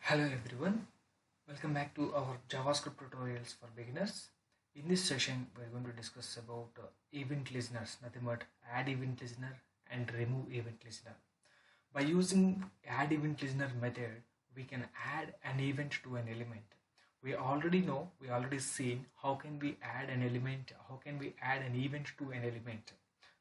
Hello everyone, welcome back to our JavaScript tutorials for beginners. In this session, we're going to discuss about event listeners, nothing but add event listener and remove event listener. By using add event listener method, we can add an event to an element. We already know, we already seen how can we add an element, how can we add an event to an element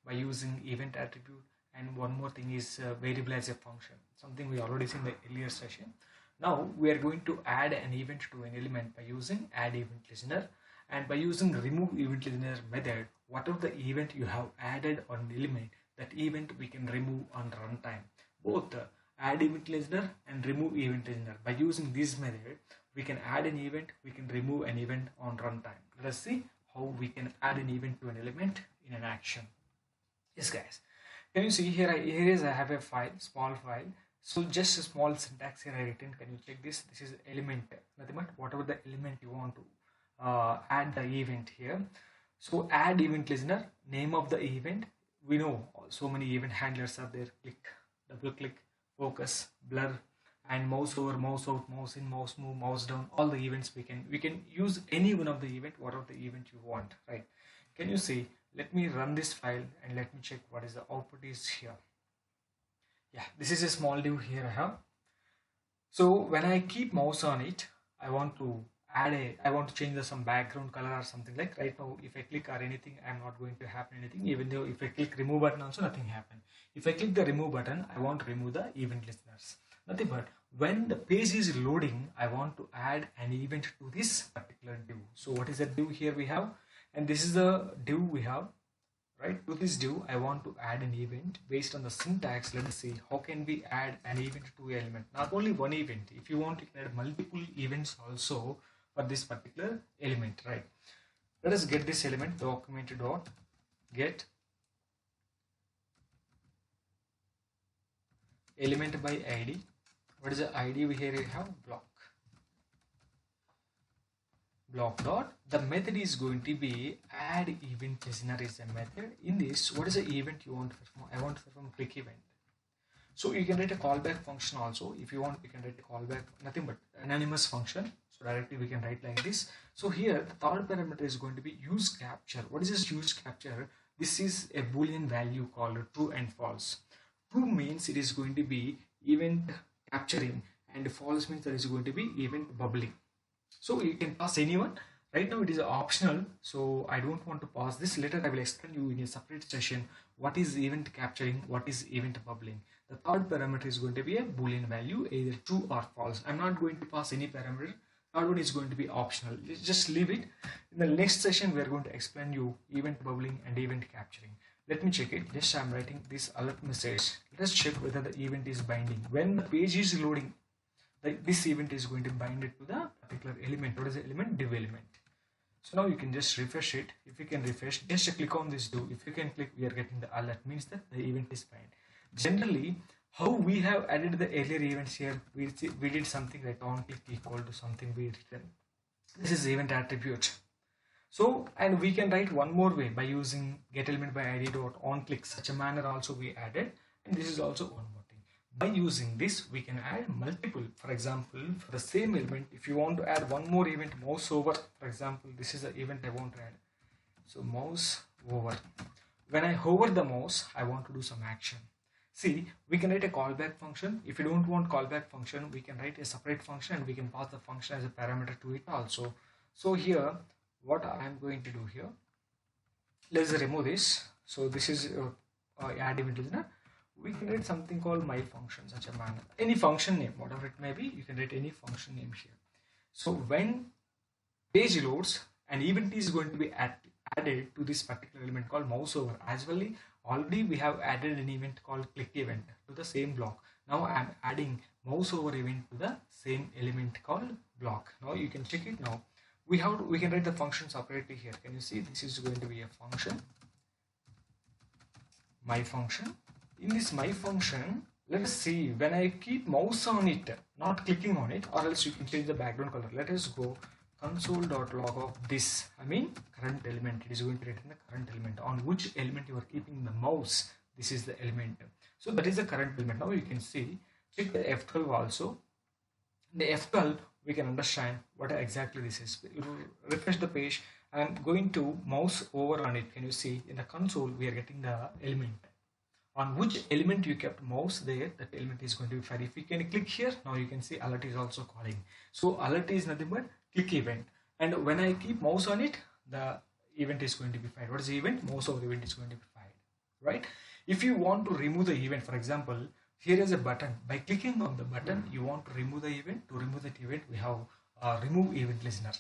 by using event attribute, and one more thing is variable as a function, something we already seen in the earlier session. Now we are going to add an event to an element by using add event listener, and by using remove event listener method, whatever the event you have added on an element, that event we can remove on runtime. Both add event listener and remove event listener. By using this method, we can add an event, we can remove an event on runtime. Let us see how we can add an event to an element in an action. Yes guys, can you see here, I have a file, small file. So just a small syntax here I written. Can you check this? This is element, nothing but whatever the element you want to add the event here. So add event listener, name of the event. We know so many event handlers are there. Click, double click, focus, blur, and mouse over, mouse out, mouse in, mouse move, mouse down. All the events we can use any one of the event, whatever the event you want, right? Can you see? Let me run this file and let me check what is the output is here. Yeah, this is a small div here I have. So when I keep mouse on it, I want to I want to change some background color or something. Like right now, if I click or anything, I'm not going to happen anything. Even though if I click remove button also, nothing happen. If I click the remove button, I want to remove the event listeners. Nothing but when the page is loading, I want to add an event to this particular div. So what is that div here we have? And this is the div we have. Right, to this div I want to add an event. Based on the syntax, let us see how can we add an event to element. Not only one event, if you want, you can add multiple events also for this particular element, right? Let us get this element, document dot get element by id. What is the id? We here we have block dot. The method is going to be add event listener is a method. In this, what is the event you want to perform? I want to perform click event. So you can write a callback function also. If you want, you can write a callback, nothing but anonymous function. So directly we can write like this. So here the third parameter is going to be use capture. What is this use capture? This is a boolean value called true and false. True means it is going to be event capturing, and false means that is going to be event bubbling. So you can pass anyone. Right now it is optional, so I don't want to pass this. Later I will explain you in a separate session what is event capturing, what is event bubbling. The third parameter is going to be a boolean value, either true or false. I'm not going to pass any parameter. Third one is going to be optional. Just leave it. In the next session we are going to explain you event bubbling and event capturing. Let me check it. Just I'm writing this alert message. Let us check whether the event is binding. When the page is loading, like this event is going to bind it to the particular element. What is the element? Div element. So now you can just refresh it. If you can refresh, just click on this div. If you can click, we are getting the alert, means that the event is bind. Generally, how we have added the earlier events here, we did something like on click equal to something we written. This is event attribute. So, and we can write one more way by using get element by id dot on click. Such a manner also we added, and this is also one more. By using this, we can add multiple. For example, for the same element, if you want to add one more event, mouse over, for example, this is the event I want to add. So mouse over. When I hover the mouse, I want to do some action. See, we can write a callback function. If you don't want callback function, we can write a separate function and we can pass the function as a parameter to it also. So here, what I am going to do here, let's remove this. So this is add event listener. We can write something called my function, such a manner. Any function name, whatever it may be, you can write any function name here. So when page loads, an event is going to be added to this particular element called mouse over. As well, already we have added an event called click event to the same block. Now I am adding mouse over event to the same element called block. Now you can check it now. We can write the function separately here. Can you see this is going to be a function, my function. In this my function, let us see, when I keep mouse on it, not clicking on it, or else you can change the background color. Let us go console.log of this, I mean current element. It is going to return the current element. On which element you are keeping the mouse, this is the element. So that is the current element. Now you can see, check the F12 also. In the F12 we can understand what exactly this is. Refresh the page. I'm going to mouse over on it. Can you see in the console we are getting the element? On which element you kept mouse there, that element is going to be fired. If you can click here, now you can see alert is also calling. So alert is nothing but click event, and when I keep mouse on it, the event is going to be fired. What is the event? Mouse over event is going to be fired, right? If you want to remove the event, for example, here is a button. By clicking on the button, you want to remove the event. To remove that event, we have remove event listener.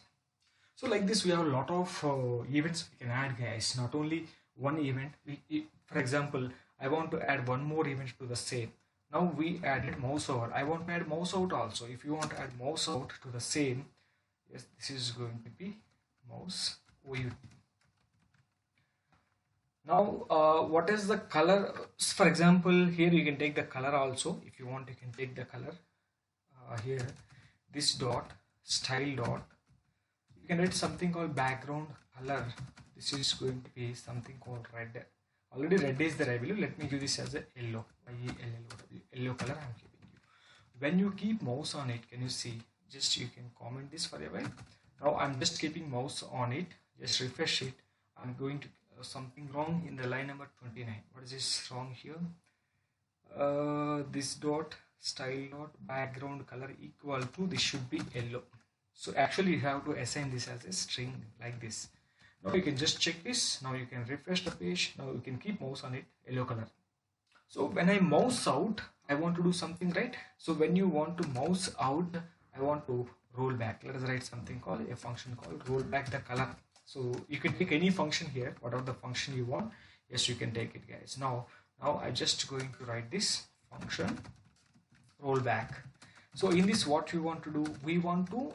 So like this, we have a lot of events we can add, guys. Not only one event. For example, I want to add one more event to the same. Now we added mouse over. I want to add mouse out also. If you want to add mouse out to the same, yes, this is going to be mouse out. Now, what is the color? For example, here you can take the color also. If you want, you can take the color. Here, this dot, style dot. You can write something called background color. This is going to be something called red. Already red is there, I believe. Let me give this as a yellow. Yellow color I am giving you. When you keep mouse on it, can you see? Just you can comment this for a while. Now I'm just keeping mouse on it. Just refresh it. I'm going to something wrong in the line number 29. What is this wrong here? This dot, style dot, background color equal to, this should be yellow. So actually you have to assign this as a string like this. Now you can just check this. Now you can refresh the page. Now you can keep mouse on it, yellow color. So when I mouse out, I want to do something, right? So when you want to mouse out, I want to roll back. Let us write something called a function called roll back the color. So you can take any function here, whatever the function you want. Yes, you can take it, guys. Now I'm just going to write this function roll back. So in this, what we want to do, we want to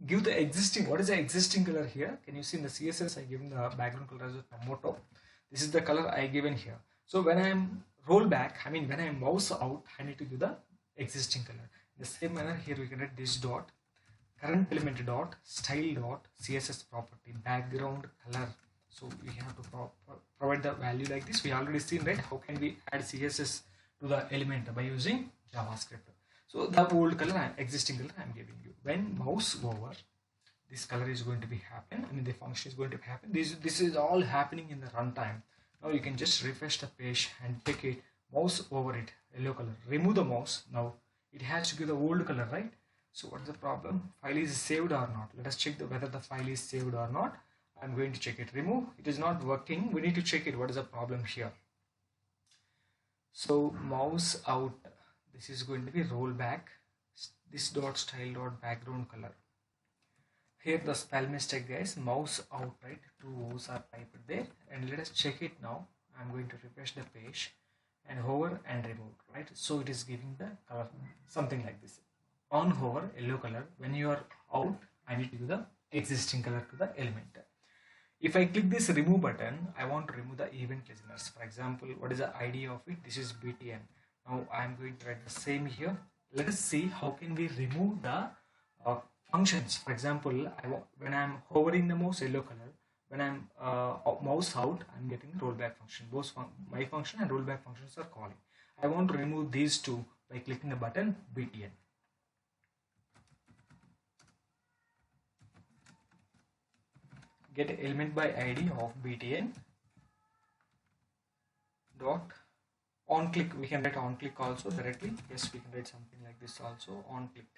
give the existing, what is the existing color here? Can you see in the CSS I given the background color as a tomato. This is the color I given here. So when I am roll back, I mean when I mouse out, I need to give the existing color. In the same manner, here we can write this dot, current element dot, style dot, CSS property, background color. So we have to provide the value like this. We already seen, right? How can we add CSS to the element by using JavaScript? So the old color, existing color I am giving you. When mouse over, this color is going to be happen. I mean the function is going to happen. This is all happening in the runtime. Now you can just refresh the page and check it. Mouse over it, yellow color. Remove the mouse. Now it has to give the old color, right? So what's the problem? File is saved or not? Let us check whether the file is saved or not. I'm going to check it. Remove. It is not working. We need to check it. What is the problem here? So mouse out. This is going to be roll back. This dot, style dot, background color. Here the spell mistake, guys. Mouse out, right? Two O's are typed there. And let us check it now. I'm going to refresh the page and hover and remove, right? So it is giving the color something like this. On hover, yellow color. When you are out, I need to give the existing color to the element. If I click this remove button, I want to remove the event listeners. For example, what is the ID of it? This is BTN. Now I am going to write the same here. Let us see how can we remove the functions. For example, when I am hovering the mouse, yellow color. When I am mouse out, I am getting rollback function. Both my function and rollback functions are calling. I want to remove these two by clicking the button BTN. Get element by ID of BTN dot on click. We can write on click also directly. Yes, we can write something like this also, on click.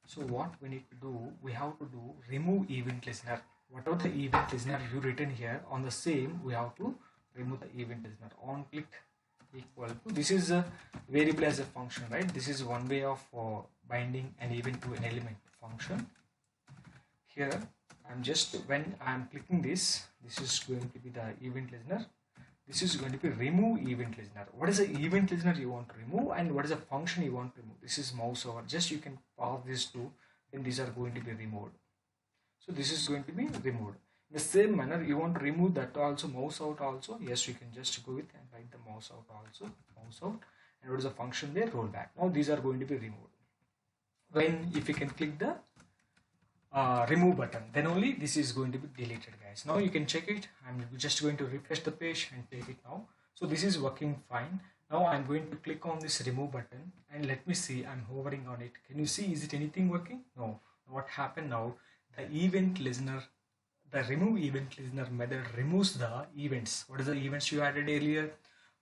So what we need to do, we have to do remove event listener. Whatever the event listener you written here, on the same we have to remove the event listener. On click equal to, this is a variable as a function, right? This is one way of binding an event to an element function. Here I'm just, when I'm clicking this is going to be the event listener. This is going to be remove event listener. What is the event listener you want to remove and what is the function you want to remove? This is mouse over. Just you can pause these two, then these are going to be removed. So this is going to be removed. In the same manner, you want to remove that also, mouse out also. Yes, you can just go with and write the mouse out also, mouse out. And what is the function there? Rollback. Now these are going to be removed. When, if you can click the remove button, then only this is going to be deleted, guys. Now you can check it. I'm just going to refresh the page and take it now. So this is working fine. Now I'm going to click on this remove button and let me see, I'm hovering on it. Can you see, is it anything working? No. What happened now? The event listener, the remove event listener method removes the events. What is the events you added earlier?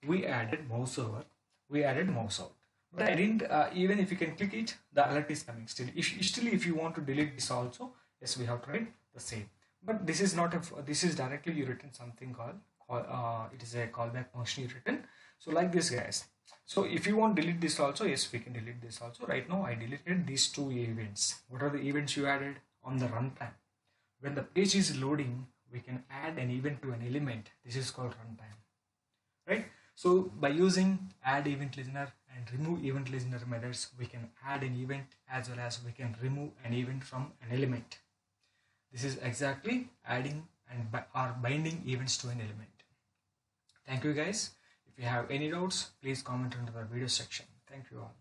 We added mouse over, we added mouse out. But I didn't, even if you can click it, the alert is coming still. If you want to delete this also, yes, we have tried the same. But this is not a, this is directly you written something called, it is a callback function you written. So like this guys. So if you want to delete this also, yes, we can delete this also. Right now I deleted these two events. What are the events you added on the runtime? When the page is loading, we can add an event to an element. This is called runtime, right? So by using add event listener and remove event listener methods, we can add an event as well as we can remove an event from an element. This is exactly adding and or binding events to an element. Thank you guys. If you have any doubts, please comment under the video section. Thank you all.